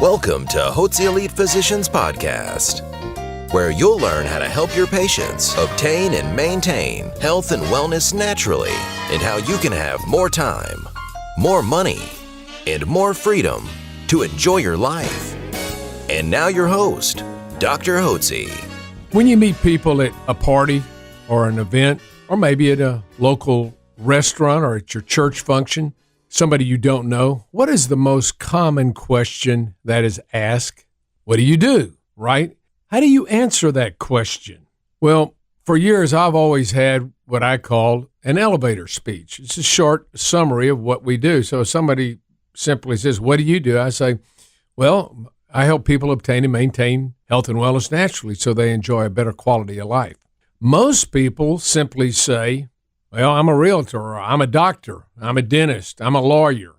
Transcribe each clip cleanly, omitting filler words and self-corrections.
Welcome to Hotze Elite Physicians Podcast, where you'll learn how to help your patients obtain and maintain health and wellness naturally, and how you can have more time, more money, and more freedom to enjoy your life. And now your host, Dr. Hotze. When you meet people at a party or an event, or maybe at a local restaurant or at your church function, somebody you don't know, what is the most common question that is asked? What do you do, right? How do you answer that question? Well, for years, I've always had what I call an elevator speech. It's a short summary of what we do. So if somebody simply says, what do you do? I say, well, I help people obtain and maintain health and wellness naturally so they enjoy a better quality of life. Most people simply say, well, I'm a realtor, or I'm a doctor, I'm a dentist, I'm a lawyer,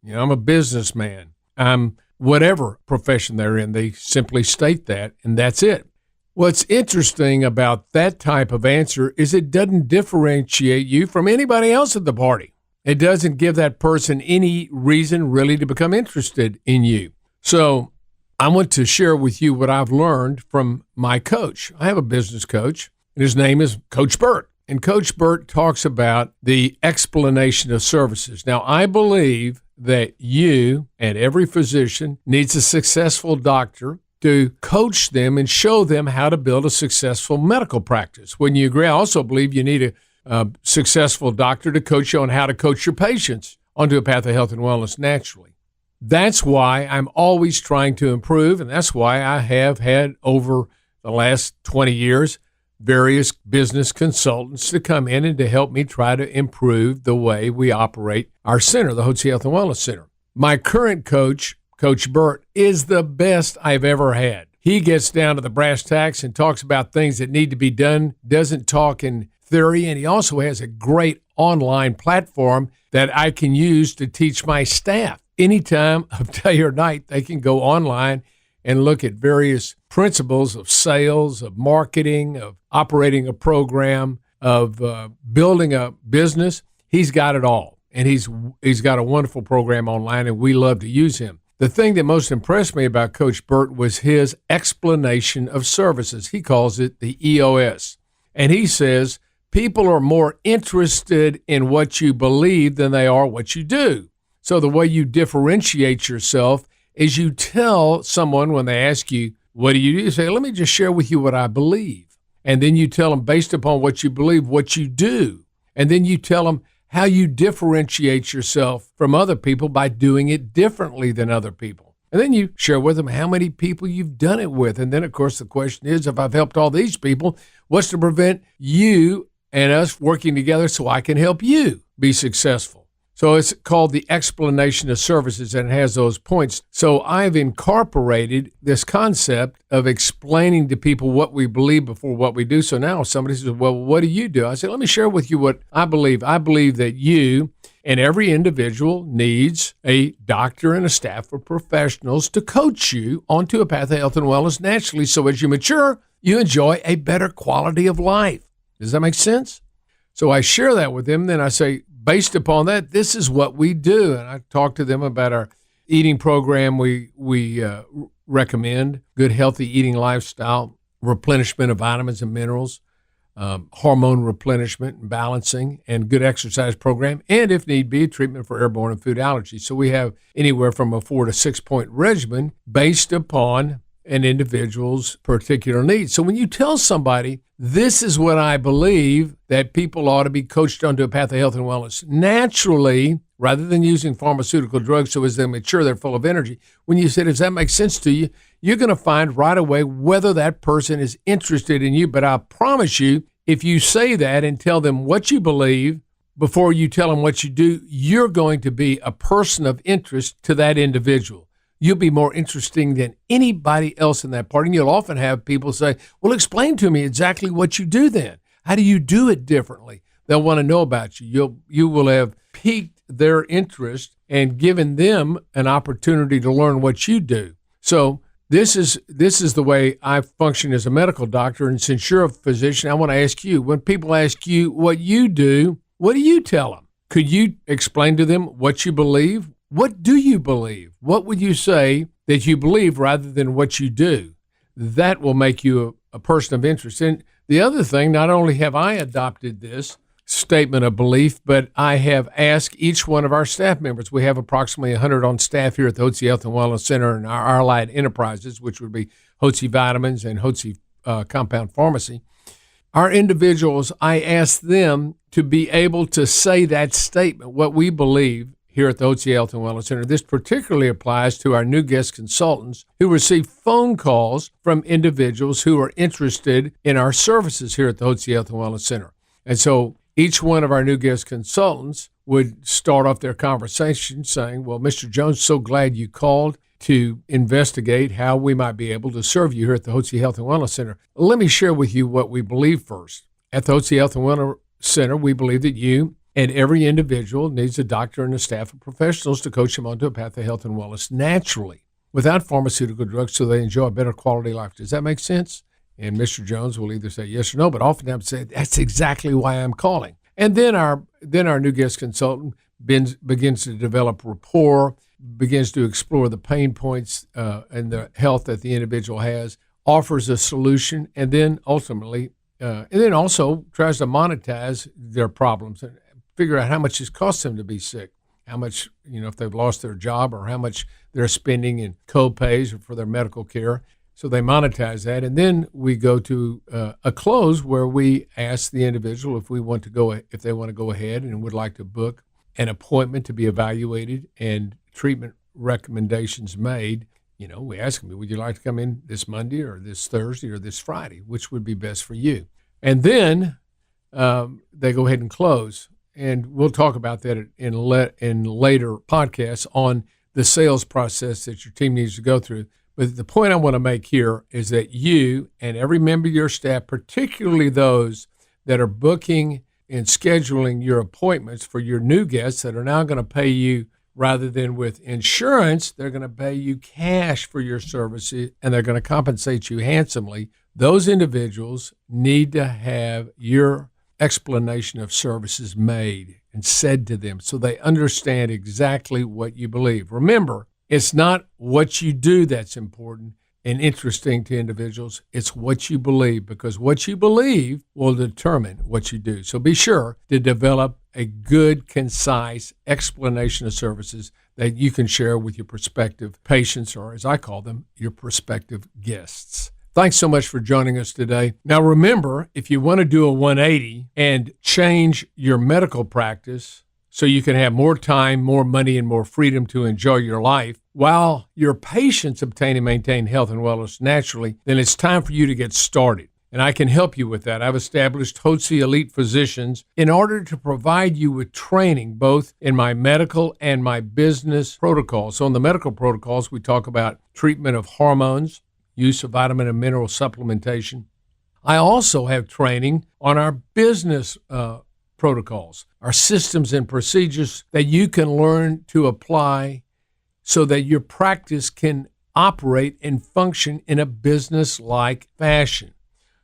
I'm a businessman, I'm whatever profession they're in. They simply state that, and that's it. What's interesting about that type of answer is it doesn't differentiate you from anybody else at the party. It doesn't give that person any reason really to become interested in you. So I want to share with you what I've learned from my coach. I have a business coach, and his name is Coach Burt. And Coach Burt talks about the explanation of services. Now, I believe that you and every physician needs a successful doctor to coach them and show them how to build a successful medical practice. Wouldn't you agree? I also believe you need a successful doctor to coach you on how to coach your patients onto a path of health and wellness naturally. That's why I'm always trying to improve, and that's why I have had over the last 20 years various business consultants to come in and to help me try to improve the way we operate our center, the Hotze Health and Wellness Center. My current coach, Coach Burt, is the best I've ever had. He gets down to the brass tacks and talks about things that need to be done, doesn't talk in theory, and he also has a great online platform that I can use to teach my staff. Anytime of day or night, they can go online and look at various principles of sales, of marketing, of operating a program, of building a business. He's got it all, and he's got a wonderful program online, and we love to use him. The thing that most impressed me about Coach Burt was his explanation of services. He calls it the EOS, and he says people are more interested in what you believe than they are what you do. So the way you differentiate yourself is you tell someone when they ask you, what do? You say, let me just share with you what I believe. And then you tell them based upon what you believe, what you do. And then you tell them how you differentiate yourself from other people by doing it differently than other people. And then you share with them how many people you've done it with. And then, of course, the question is, if I've helped all these people, what's to prevent you and us working together so I can help you be successful? So it's called the explanation of services, and it has those points. So I've incorporated this concept of explaining to people what we believe before what we do. So now somebody says, well, what do you do? I say, let me share with you what I believe. I believe that you and every individual needs a doctor and a staff of professionals to coach you onto a path of health and wellness naturally. So as you mature, you enjoy a better quality of life. Does that make sense? So I share that with them. Then I say, based upon that, this is what we do. And I talk to them about our eating program. We recommend good, healthy eating lifestyle, replenishment of vitamins and minerals, hormone replenishment and balancing, and good exercise program, and if need be, treatment for airborne and food allergies. So we have anywhere from a 4 to 6 point regimen based upon an individual's particular needs. So when you tell somebody, this is what I believe, that people ought to be coached onto a path of health and wellness naturally, rather than using pharmaceutical drugs so as they mature, they're full of energy. When you say, does that make sense to you? You're going to find right away whether that person is interested in you. But I promise you, if you say that and tell them what you believe before you tell them what you do, you're going to be a person of interest to that individual. You'll be more interesting than anybody else in that party. And you'll often have people say, well, explain to me exactly what you do then. How do you do it differently? They'll want to know about you. You will have piqued their interest and given them an opportunity to learn what you do. So this is the way I function as a medical doctor. And since you're a physician, I want to ask you, when people ask you what you do, what do you tell them? Could you explain to them what you believe, what do you believe? What would you say that you believe rather than what you do? That will make you a person of interest. And the other thing, not only have I adopted this statement of belief, but I have asked each one of our staff members. We have approximately 100 on staff here at the Hotze Health and Wellness Center and our allied enterprises, which would be Hotze Vitamins and Hotze Compound Pharmacy. Our individuals, I asked them to be able to say that statement, what we believe here at the Hotze Health and Wellness Center. This particularly applies to our new guest consultants who receive phone calls from individuals who are interested in our services here at the Hotze Health and Wellness Center. And so each one of our new guest consultants would start off their conversation saying, well, Mr. Jones, so glad you called to investigate how we might be able to serve you here at the Hotze Health and Wellness Center. Let me share with you what we believe first. At the Hotze Health and Wellness Center, we believe that you and every individual needs a doctor and a staff of professionals to coach them onto a path of health and wellness naturally, without pharmaceutical drugs, so they enjoy a better quality life. Does that make sense? And Mr. Jones will either say yes or no, but oftentimes say, that's exactly why I'm calling. And then our new guest consultant begins to develop rapport, begins to explore the pain points and the health that the individual has, offers a solution, and then ultimately, and then also tries to monetize their problems and figure out how much it costs them to be sick, how much, if they've lost their job or how much they're spending in co-pays or for their medical care. So they monetize that, and then we go to a close where we ask the individual if they want to go ahead and would like to book an appointment to be evaluated and treatment recommendations made. We ask them, would you like to come in this Monday or this Thursday or this Friday? Which would be best for you? And then they go ahead and close, and we'll talk about that in later podcasts on the sales process that your team needs to go through. But the point I want to make here is that you and every member of your staff, particularly those that are booking and scheduling your appointments for your new guests that are now going to pay you rather than with insurance, they're going to pay you cash for your services, and they're going to compensate you handsomely. Those individuals need to have your explanation of services made and said to them so they understand exactly what you believe. Remember, it's not what you do that's important and interesting to individuals. It's what you believe, because what you believe will determine what you do. So be sure to develop a good, concise explanation of services that you can share with your prospective patients, or as I call them, your prospective guests. Thanks so much for joining us today. Now remember, if you want to do a 180 and change your medical practice so you can have more time, more money, and more freedom to enjoy your life while your patients obtain and maintain health and wellness naturally, then it's time for you to get started. And I can help you with that. I've established Hotze Elite Physicians in order to provide you with training both in my medical and my business protocols. So in the medical protocols, we talk about treatment of hormones, use of vitamin and mineral supplementation. I also have training on our business protocols, our systems and procedures that you can learn to apply so that your practice can operate and function in a business-like fashion.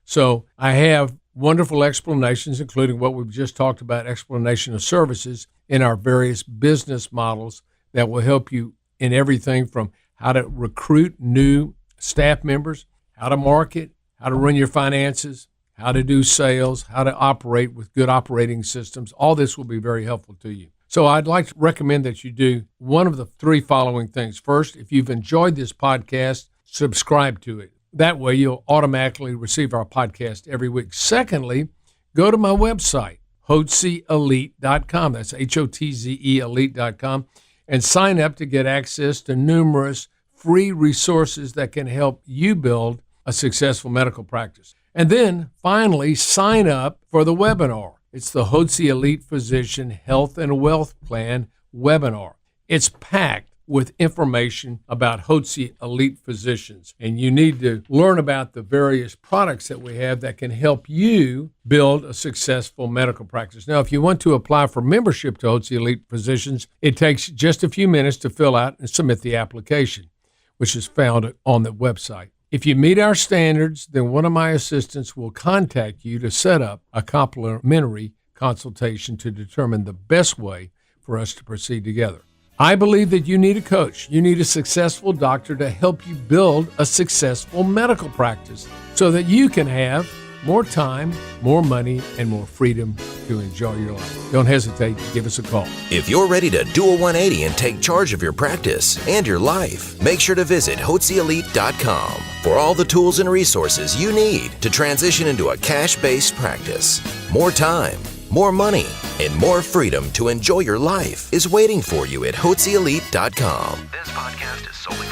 So I have wonderful explanations, including what we've just talked about, explanation of services in our various business models that will help you in everything from how to recruit new staff members, how to market, how to run your finances, how to do sales, how to operate with good operating systems. All this will be very helpful to you. So I'd like to recommend that you do one of the three following things. First, if you've enjoyed this podcast, subscribe to it. That way you'll automatically receive our podcast every week. Secondly, go to my website, HotzeElite.com. That's HOTZE Elite.com, and sign up to get access to numerous free resources that can help you build a successful medical practice. And then finally, sign up for the webinar. It's the Hotze Elite Physician Health and Wealth Plan webinar. It's packed with information about Hotze Elite Physicians, and you need to learn about the various products that we have that can help you build a successful medical practice. Now, if you want to apply for membership to Hotze Elite Physicians, it takes just a few minutes to fill out and submit the application, which is found on the website. If you meet our standards, then one of my assistants will contact you to set up a complimentary consultation to determine the best way for us to proceed together. I believe that you need a coach. You need a successful doctor to help you build a successful medical practice so that you can have more time, more money, and more freedom to enjoy your life. Don't hesitate to give us a call. If you're ready to do a 180 and take charge of your practice and your life, make sure to visit HotzeElite.com for all the tools and resources you need to transition into a cash-based practice. More time, more money, and more freedom to enjoy your life is waiting for you at HotzeElite.com. This podcast is solely